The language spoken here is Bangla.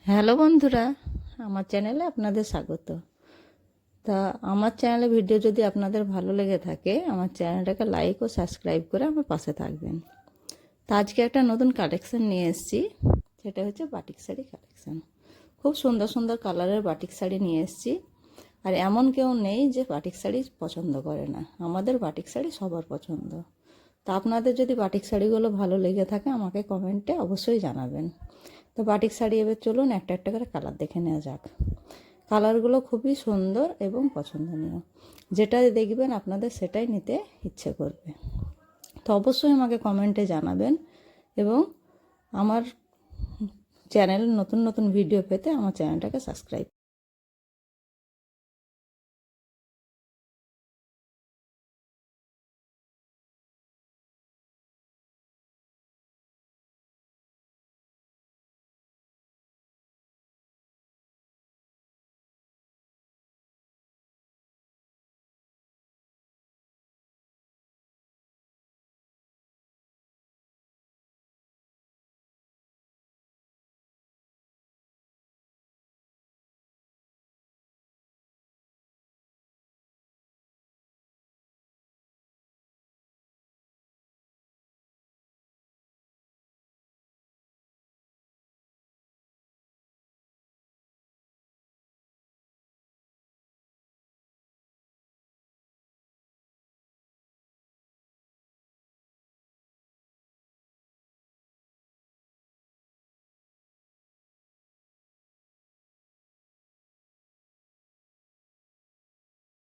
হ্যালো বন্ধুরা, আমার চ্যানেলে আপনাদের স্বাগত। তা আমার চ্যানেলে ভিডিও যদি আপনাদের ভালো লেগে থাকে, আমার চ্যানেলটাকে লাইক ও সাবস্ক্রাইব করে আমার পাশে থাকবেন। তা আজকে একটা নতুন কালেকশন নিয়ে এসেছি, সেটা হচ্ছে বাটিক শাড়ি কালেকশন। খুব সুন্দর সুন্দর কালারের বাটিক শাড়ি নিয়ে এসেছি। আর এমন কেউ নেই যে বাটিক শাড়ি পছন্দ করে না, আমাদের বাটিক শাড়ি সবার পছন্দ। তা আপনাদের যদি বাটিক শাড়িগুলো ভালো লেগে থাকে আমাকে কমেন্টে অবশ্যই জানাবেন। তো বাটিক শাড়ি এবার চলুন একটা একটা করে কালার দেখে নেওয়া যাক। কালারগুলো খুবই সুন্দর এবং পছন্দনীয়, যেটা দেখবেন আপনাদের সেটাই নিতে ইচ্ছে করবে। তো অবশ্যই আমাকে কমেন্টে জানাবেন এবং আমার চ্যানেল নতুন নতুন ভিডিও পেতে আমার চ্যানেলটাকে সাবস্ক্রাইব